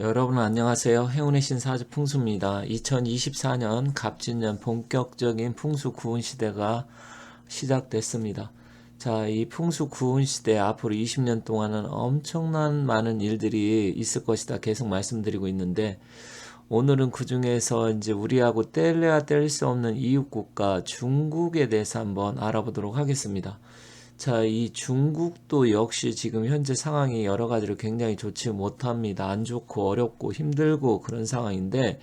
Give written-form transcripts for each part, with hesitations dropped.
여러분 안녕하세요. 행운의 신 사주 풍수입니다. 2024년 갑진년 본격적인 풍수 구운 시대가 시작됐습니다. 자, 이 풍수 구운 시대 앞으로 20년 동안은 엄청난 많은 일들이 있을 것이다. 계속 말씀드리고 있는데 오늘은 그 중에서 이제 우리하고 뗄래야 뗄 수 없는 이웃 국가 중국에 대해서 한번 알아보도록 하겠습니다. 자, 이 중국도 역시 지금 현재 상황이 여러 가지로 굉장히 좋지 못합니다. 안 좋고 어렵고 힘들고 그런 상황인데,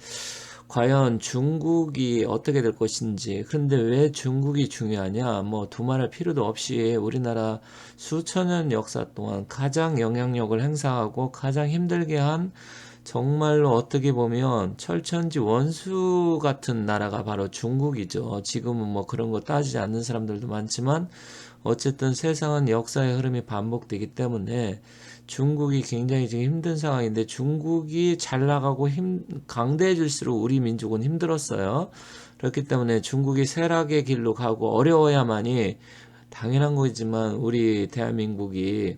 과연 중국이 어떻게 될 것인지, 그런데 왜 중국이 중요하냐? 뭐, 두말할 필요도 없이 우리나라 수천 년 역사 동안 가장 영향력을 행사하고 가장 힘들게 한 정말로 어떻게 보면 철천지 원수 같은 나라가 바로 중국이죠. 지금은 뭐 그런 거 따지지 않는 사람들도 많지만 어쨌든 세상은 역사의 흐름이 반복되기 때문에 중국이 굉장히 지금 힘든 상황인데 중국이 잘 나가고 강대해질수록 우리 민족은 힘들었어요. 그렇기 때문에 중국이 쇠락의 길로 가고 어려워야만이 당연한 거지만 우리 대한민국이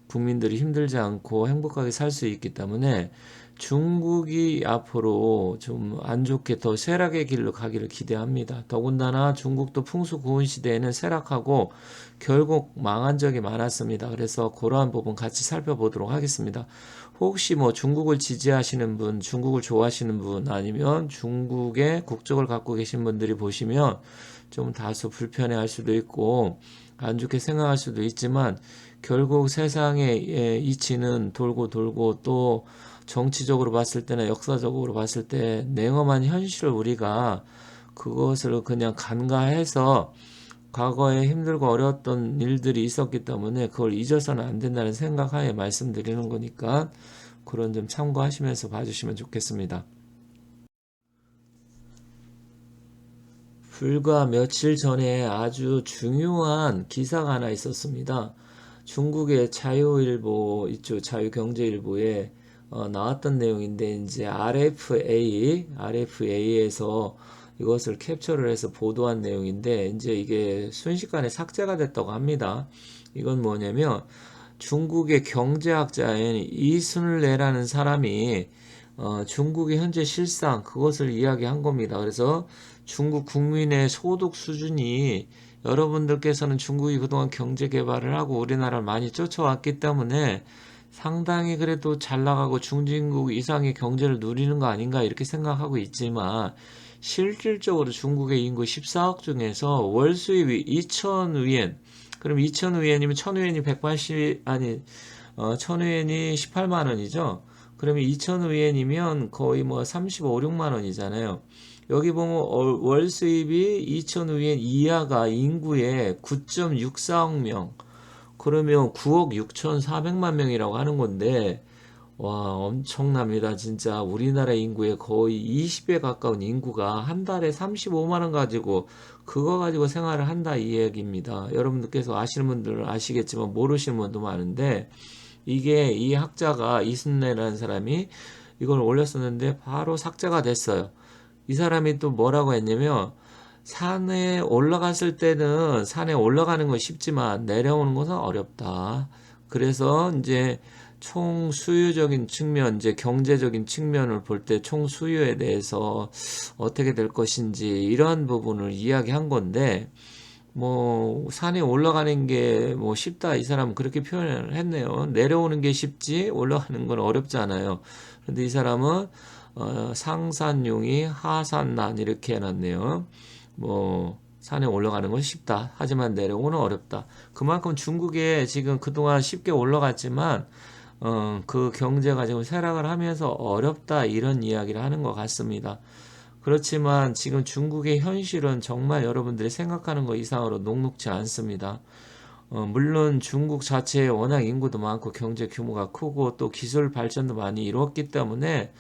국민들이 힘들지 않고 행복하게 살 수 있기 때문에 중국이 앞으로 좀 안 좋게 더 쇠락의 길로 가기를 기대합니다. 더군다나 중국도 풍수 고운 시대에는 쇠락하고 결국 망한 적이 많았습니다. 그래서 그러한 부분 같이 살펴보도록 하겠습니다. 혹시 뭐 중국을 지지하시는 분, 중국을 좋아하시는 분 아니면 중국의 국적을 갖고 계신 분들이 보시면 좀 다소 불편해할 수도 있고 안 좋게 생각할 수도 있지만 결국 세상의 이치는 돌고 돌고 또 정치적으로 봤을 때나 역사적으로 봤을 때 냉엄한 현실을 우리가 그것을 그냥 간과해서 과거에 힘들고 어려웠던 일들이 있었기 때문에 그걸 잊어서는 안 된다는 생각하에 말씀드리는 거니까 그런 점 참고하시면서 봐주시면 좋겠습니다. 불과 며칠 전에 아주 중요한 기사가 하나 있었습니다. 중국의 자유일보 이쪽 자유경제일보에 나왔던 내용인데 이제 RFA에서 이것을 캡처를 해서 보도한 내용인데 이제 이게 순식간에 삭제가 됐다고 합니다. 이건 뭐냐면 중국의 경제학자인 이순례라는 사람이 중국의 현재 실상 그것을 이야기한 겁니다. 그래서 중국 국민의 소득 수준이 여러분들께서는 중국이 그동안 경제 개발을 하고 우리나라를 많이 쫓아왔기 때문에 상당히 그래도 잘 나가고 중진국 이상의 경제를 누리는 거 아닌가 이렇게 생각하고 있지만 실질적으로 중국의 인구 14억 중에서 월 수입이 2,000위엔 그럼 2,000위엔이면 1,000위엔이 180 아니 1,000위엔이 18만 원이죠. 그러면 2,000위엔이면 거의 뭐 35, 6만 원이잖아요. 여기 보면 월 수입이 2,000위엔 이하가 인구의 9.64억 명. 그러면 9억 6,400만 명이라고 하는 건데 와, 엄청납니다. 진짜 우리나라 인구의 거의 20배 가까운 인구가 한 달에 35만 원 가지고 그거 가지고 생활을 한다 이 얘기입니다. 여러분들께서 아시는 분들은 아시겠지만 모르시는 분도 많은데 이게 이 학자가 이순례라는 사람이 이걸 올렸었는데 바로 삭제가 됐어요. 이 사람이 또 뭐라고 했냐면 산에 올라갔을 때는 산에 올라가는 건 쉽지만 내려오는 것은 어렵다. 그래서 이제 총 수요적인 측면, 이제 경제적인 측면을 볼 때 총 수요에 대해서 어떻게 될 것인지 이러한 부분을 이야기한 건데 뭐 산에 올라가는 게 뭐 쉽다 이 사람은 그렇게 표현을 했네요. 내려오는 게 쉽지 올라가는 건 어렵잖아요. 그런데 이 사람은 상산용이 하산난 이렇게 해놨네요. 뭐 산에 올라가는 건 쉽다. 하지만 내려오는 어렵다. 그만큼 중국에 지금 그동안 쉽게 올라갔지만 그 경제가 지금 쇠락을 하면서 어렵다 이런 이야기를 하는 것 같습니다. 그렇지만 지금 중국의 현실은 정말 여러분들이 생각하는 것 이상으로 녹록지 않습니다. 물론 중국 자체에 워낙 인구도 많고 경제 규모가 크고 또 기술 발전도 많이 이루었기 때문에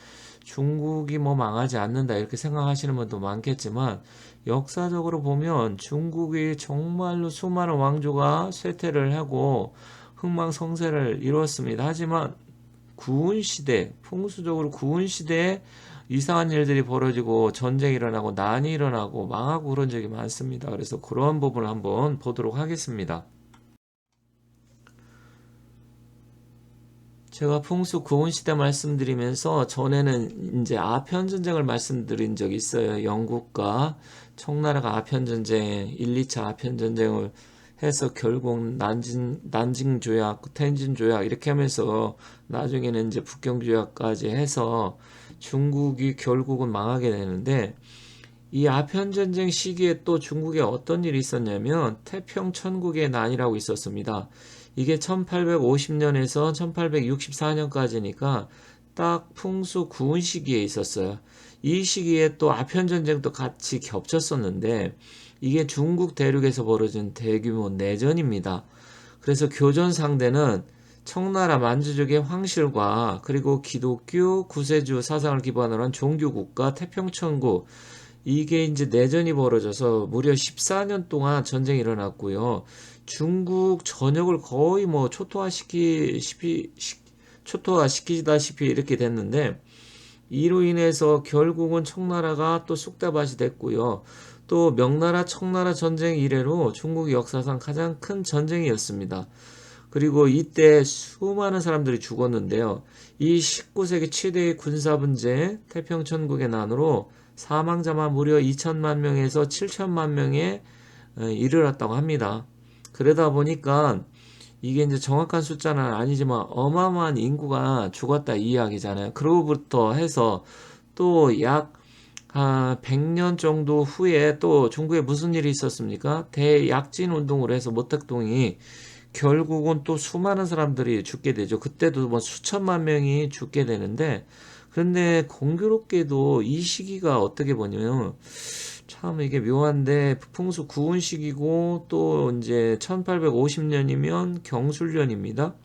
중국이 뭐 망하지 않는다 이렇게 생각하시는 분도 많겠지만 역사적으로 보면 중국이 정말로 수많은 왕조가 쇠퇴를 하고 흥망성쇠를 이루었습니다. 하지만 구운 시대, 풍수적으로 구운 시대에 이상한 일들이 벌어지고 전쟁이 일어나고 난이 일어나고 망하고 그런 적이 많습니다. 그래서 그런 부분을 한번 보도록 하겠습니다. 제가 풍수 구은 시대 말씀드리면서 전에는 이제 아편 전쟁을 말씀드린 적이 있어요. 영국과 청나라가 아편 전쟁, 1, 2차 아편 전쟁을 해서 결국 난징 조약, 텐진 조약 이렇게 하면서 나중에는 이제 북경 조약까지 해서 중국이 결국은 망하게 되는데, 이 아편 전쟁 시기에 또 중국에 어떤 일이 있었냐면 태평 천국의 난이라고 있었습니다. 이게 1850년에서 1864년까지니까 딱 풍수 구은 시기에 있었어요. 이 시기에 또 아편 전쟁도 같이 겹쳤었는데, 이게 중국 대륙에서 벌어진 대규모 내전입니다. 그래서 교전 상대는 청나라 만주족의 황실과 그리고 기독교 구세주 사상을 기반으로 한 종교국가 태평천국, 이게 이제 내전이 벌어져서 무려 14년 동안 전쟁이 일어났고요. 중국 전역을 거의 뭐 초토화시키다시피 이렇게 됐는데, 이로 인해서 결국은 청나라가 또 쑥대밭이 됐고요. 또 명나라 청나라 전쟁 이래로 중국 역사상 가장 큰 전쟁이었습니다. 그리고 이때 수많은 사람들이 죽었는데요. 이 19세기 최대의 군사분쟁 태평천국의 난으로 사망자만 무려 2천만 명에서 7천만 명에 이르렀다고 합니다. 그러다 보니까 이게 이제 정확한 숫자는 아니지만 어마어마한 인구가 죽었다 이 이야기잖아요. 그로부터 해서 또 약 100년 정도 후에 또 중국에 무슨 일이 있었습니까? 대약진 운동으로 해서 모택동이 결국은 또 수많은 사람들이 죽게 되죠. 그때도 뭐 수천만 명이 죽게 되는데, 그런데 공교롭게도 이 시기가 어떻게 보냐면 참 이게 묘한데, 풍수 구은 시기고 또 이제 1850년이면 경술련입니다.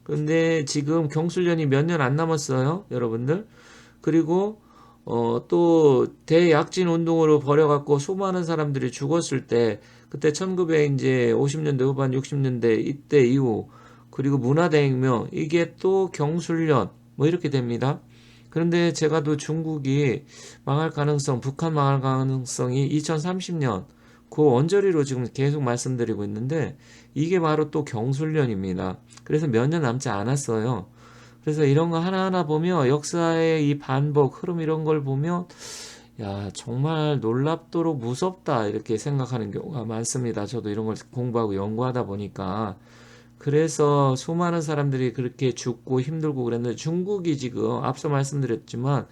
근데 지금 경술련이 몇 년 안 남았어요, 여러분들. 그리고 또 대약진 운동으로 벌여갖고 수많은 사람들이 죽었을 때, 그때 1950년대 후반 60년대 이때 이후, 그리고 문화대혁명, 이게 또 경술련 뭐 이렇게 됩니다. 그런데 제가 또 중국이 망할 가능성, 북한 망할 가능성이 2030년 그 언저리로 지금 계속 말씀드리고 있는데, 이게 바로 또 경술련입니다. 그래서 몇 년 남지 않았어요. 그래서 이런 거 하나하나 보면 역사의 이 반복, 흐름 이런 걸 보면 야, 정말 놀랍도록 무섭다 이렇게 생각하는 경우가 많습니다. 저도 이런 걸 공부하고 연구하다 보니까. 그래서 수많은 사람들이 그렇게 죽고 힘들고 그랬는데, 중국이 지금 앞서 말씀드렸지만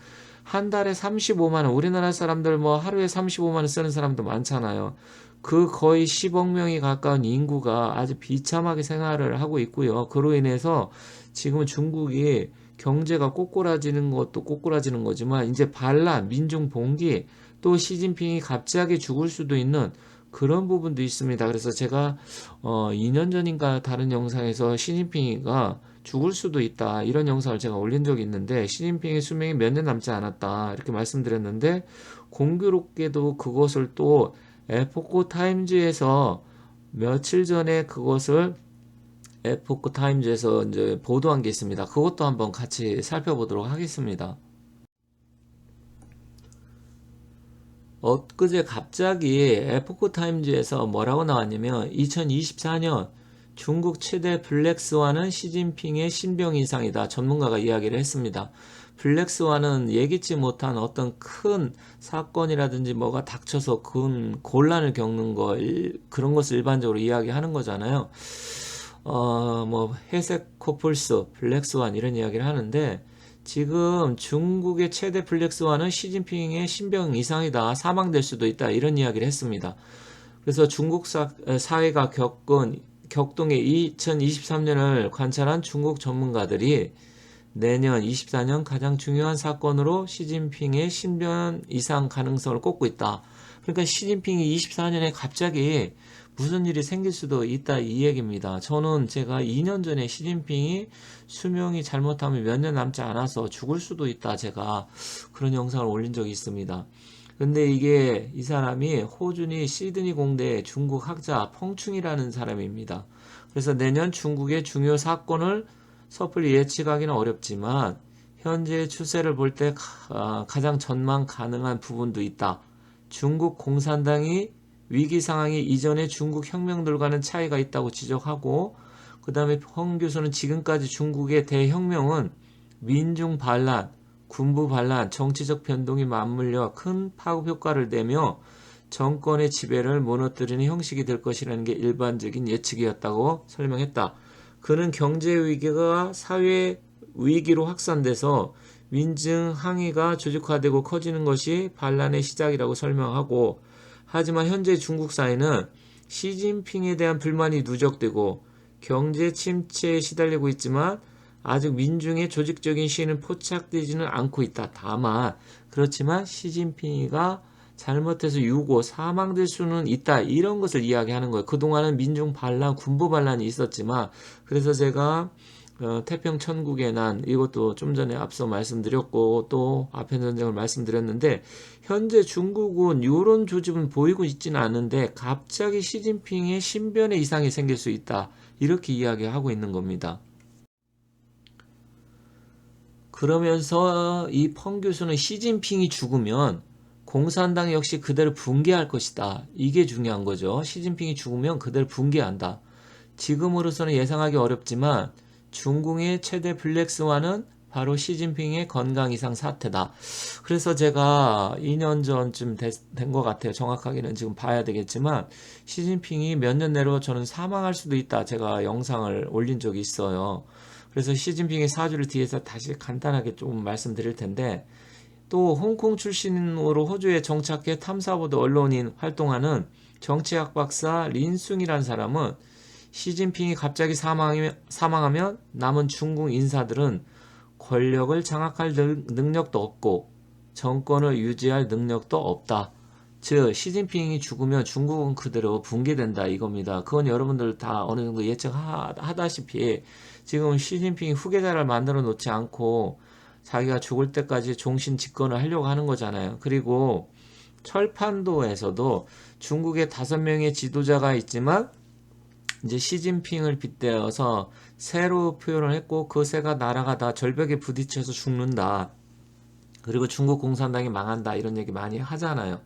한 달에 35만 원, 우리나라 사람들 뭐 하루에 35만 원 쓰는 사람도 많잖아요. 그 거의 10억 명이 가까운 인구가 아주 비참하게 생활을 하고 있고요. 그로 인해서 지금 중국이 경제가 꼬꾸라지는 것도 꼬꾸라지는 거지만, 이제 반란, 민중 봉기, 또 시진핑이 갑자기 죽을 수도 있는 그런 부분도 있습니다. 그래서 제가 2년 전인가 다른 영상에서 시진핑이가 죽을 수도 있다 이런 영상을 제가 올린 적이 있는데, 시진핑의 수명이 몇 년 남지 않았다 이렇게 말씀드렸는데, 공교롭게도 그것을 또 에포크 타임즈에서 며칠 전에 그것을 에포크 타임즈에서 이제 보도한 게 있습니다. 그것도 한번 같이 살펴보도록 하겠습니다. 엊그제 갑자기 에포크 타임즈에서 뭐라고 나왔냐면, 2024년 중국 최대 블랙스완은 시진핑의 신병 이상이다. 전문가가 이야기를 했습니다. 블랙스완은 예기치 못한 어떤 큰 사건이라든지 뭐가 닥쳐서 큰 곤란을 겪는 거, 그런 것을 일반적으로 이야기하는 거잖아요. 뭐 회색 코뿔소, 블랙스완 이런 이야기를 하는데, 지금 중국의 최대 블랙스완은 시진핑의 신병 이상이다, 사망될 수도 있다 이런 이야기를 했습니다. 그래서 중국 사회가 겪은 격동의 2023년을 관찰한 중국 전문가들이 내년 24년 가장 중요한 사건으로 시진핑의 신병 이상 가능성을 꼽고 있다. 그러니까 시진핑이 24년에 갑자기 무슨 일이 생길 수도 있다 이 얘기입니다. 저는 제가 2년 전에 시진핑이 수명이 잘못하면 몇 년 남지 않아서 죽을 수도 있다, 제가 그런 영상을 올린 적이 있습니다. 근데 이게 이 사람이 호준이 시드니 공대 중국 학자 펑충이라는 사람입니다. 그래서 내년 중국의 중요 사건을 섣불리 예측하기는 어렵지만 현재의 추세를 볼 때 가장 전망 가능한 부분도 있다. 중국 공산당이 위기 상황이 이전의 중국 혁명들과는 차이가 있다고 지적하고, 그 다음에 펑 교수는 지금까지 중국의 대혁명은 민중 반란, 군부 반란, 정치적 변동이 맞물려 큰 파급 효과를 내며 정권의 지배를 무너뜨리는 형식이 될 것이라는 게 일반적인 예측이었다고 설명했다. 그는 경제 위기가 사회 위기로 확산돼서 민중 항의가 조직화되고 커지는 것이 반란의 시작이라고 설명하고, 하지만 현재 중국 사회는 시진핑에 대한 불만이 누적되고 경제 침체에 시달리고 있지만 아직 민중의 조직적인 시위는 포착되지는 않고 있다. 다만 그렇지만 시진핑이가 잘못해서 유고 사망될 수는 있다. 이런 것을 이야기하는 거예요. 그동안은 민중 반란, 군부 반란이 있었지만, 그래서 제가 태평 천국의 난, 이것도 좀 전에 앞서 말씀드렸고 또 아편 전쟁을 말씀드렸는데, 현재 중국은 이런 조짐은 보이고 있지는 않은데 갑자기 시진핑의 신변에 이상이 생길 수 있다. 이렇게 이야기하고 있는 겁니다. 그러면서 이 펑 교수는 시진핑이 죽으면 공산당 역시 그대로 붕괴할 것이다. 이게 중요한 거죠. 시진핑이 죽으면 그대로 붕괴한다. 지금으로서는 예상하기 어렵지만 중국의 최대 블랙스완은 바로 시진핑의 건강 이상 사태다. 그래서 제가 2년 전쯤 된 것 같아요. 정확하게는 지금 봐야 되겠지만 시진핑이 몇 년 내로 저는 사망할 수도 있다. 제가 영상을 올린 적이 있어요. 그래서 시진핑의 사주를 뒤에서 다시 간단하게 조금 말씀드릴 텐데, 또 홍콩 출신으로 호주에 정착해 탐사보도 언론인 활동하는 정치학 박사 린숭이라는 사람은 시진핑이 갑자기 사망하면 남은 중국 인사들은 권력을 장악할 능력도 없고 정권을 유지할 능력도 없다. 즉 시진핑이 죽으면 중국은 그대로 붕괴된다 이겁니다. 그건 여러분들 다 어느 정도 예측하다시피 지금 시진핑이 후계자를 만들어 놓지 않고 자기가 죽을 때까지 종신 집권을 하려고 하는 거잖아요. 그리고 철판도에서도 중국에 5명의 지도자가 있지만 이제 시진핑을 빗대어서 새로 표현을 했고, 그 새가 날아가다 절벽에 부딪혀서 죽는다. 그리고 중국 공산당이 망한다. 이런 얘기 많이 하잖아요.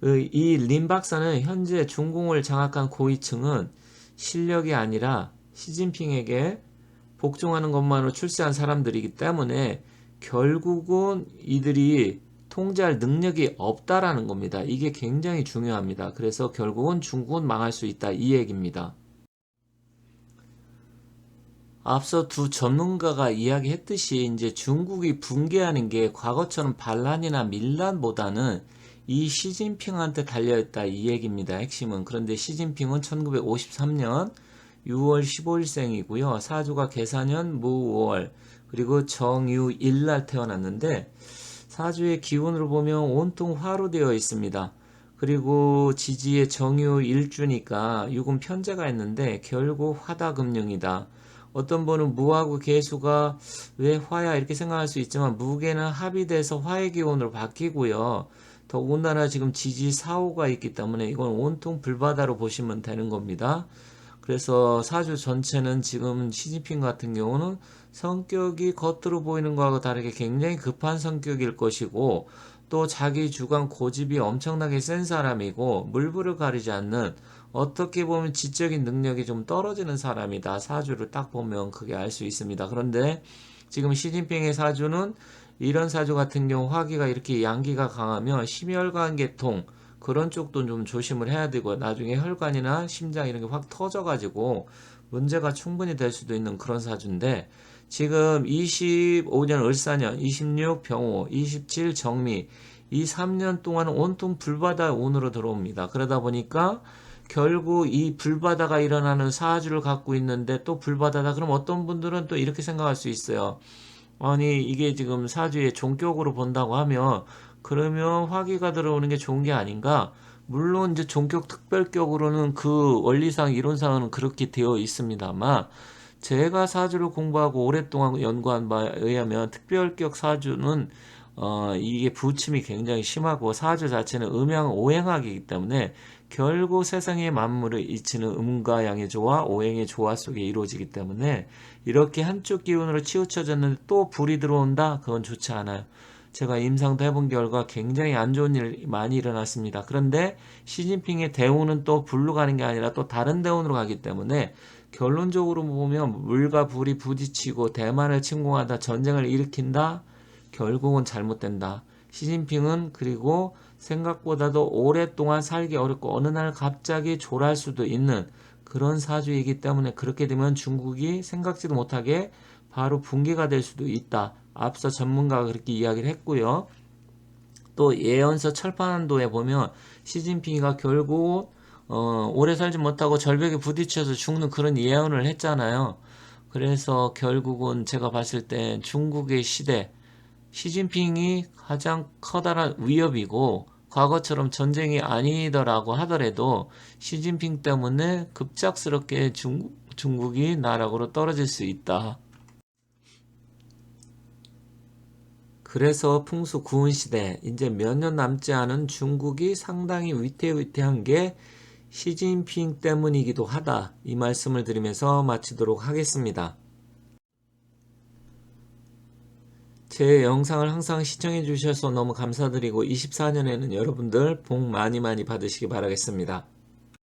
이 린 박사는 현재 중공을 장악한 고위층은 실력이 아니라 시진핑에게 복종하는 것만으로 출세한 사람들이기 때문에 결국은 이들이 통제할 능력이 없다라는 겁니다. 이게 굉장히 중요합니다. 그래서 결국은 중국은 망할 수 있다. 이 얘기입니다. 앞서 두 전문가가 이야기했듯이 이제 중국이 붕괴하는 게 과거처럼 반란이나 밀란보다는 이 시진핑한테 달려있다 이 얘기입니다. 핵심은. 그런데 시진핑은 1953년 6월 15일생이고요. 사주가 계사년 무월, 그리고 정유일날 태어났는데 사주의 기운으로 보면 온통 화로 되어 있습니다. 그리고 지지에 정유일주니까 육은 편제가 있는데 결국 화다금융이다. 어떤 분은 무하고 계수가 왜 화야 이렇게 생각할 수 있지만 무게는 합이 돼서 화의 기운으로 바뀌고요. 더군다나 지금 지지 사호가 있기 때문에 이건 온통 불바다로 보시면 되는 겁니다. 그래서 사주 전체는 지금 시진핑 같은 경우는 성격이 겉으로 보이는 것과 다르게 굉장히 급한 성격일 것이고, 또 자기 주관 고집이 엄청나게 센 사람이고 물불을 가리지 않는, 어떻게 보면 지적인 능력이 좀 떨어지는 사람이다. 사주를 딱 보면 그게 알 수 있습니다. 그런데 지금 시진핑의 사주는 이런 사주 같은 경우 화기가 이렇게 양기가 강하면 심혈관 계통 그런 쪽도 좀 조심을 해야 되고, 나중에 혈관이나 심장 이런 게 확 터져가지고 문제가 충분히 될 수도 있는 그런 사주인데, 지금 25년 을사년, 26 병호, 27 정미, 이 3년 동안은 온통 불바다 운으로 들어옵니다. 그러다 보니까 결국 이 불바다가 일어나는 사주를 갖고 있는데 또 불바다다. 그럼 어떤 분들은 또 이렇게 생각할 수 있어요. 아니 이게 지금 사주의 종격으로 본다고 하면 그러면 화기가 들어오는 게 좋은 게 아닌가? 물론 이제 종격 특별격으로는 그 원리상 이론상은 그렇게 되어 있습니다만, 제가 사주를 공부하고 오랫동안 연구한 바에 의하면 특별격 사주는 이게 부침이 굉장히 심하고 사주 자체는 음양 오행학이기 때문에 결국 세상의 만물을 이치는 음과 양의 조화, 오행의 조화 속에 이루어지기 때문에 이렇게 한쪽 기운으로 치우쳐졌는데 또 불이 들어온다? 그건 좋지 않아요. 제가 임상도 해본 결과 굉장히 안 좋은 일이 많이 일어났습니다. 그런데 시진핑의 대운은 또 불로 가는 게 아니라 또 다른 대운으로 가기 때문에 결론적으로 보면 물과 불이 부딪히고 대만을 침공하다 전쟁을 일으킨다. 결국은 잘못된다. 시진핑은 그리고 생각보다도 오랫동안 살기 어렵고 어느 날 갑자기 졸할 수도 있는 그런 사주이기 때문에 그렇게 되면 중국이 생각지도 못하게 바로 붕괴가 될 수도 있다. 앞서 전문가가 그렇게 이야기를 했고요. 또 예언서 철판도에 보면 시진핑이가 결국 오래 살지 못하고 절벽에 부딪혀서 죽는 그런 예언을 했잖아요. 그래서 결국은 제가 봤을 때 중국의 시대 시진핑이 가장 커다란 위협이고 과거처럼 전쟁이 아니더라고 하더라도 시진핑 때문에 급작스럽게 중국이 나락으로 떨어질 수 있다. 그래서 풍수 구은 시대 이제 몇 년 남지 않은 중국이 상당히 위태위태한 게 시진핑 때문이기도 하다. 이 말씀을 드리면서 마치도록 하겠습니다. 제 영상을 항상 시청해 주셔서 너무 감사드리고 24년에는 여러분들 복 많이 받으시기 바라겠습니다.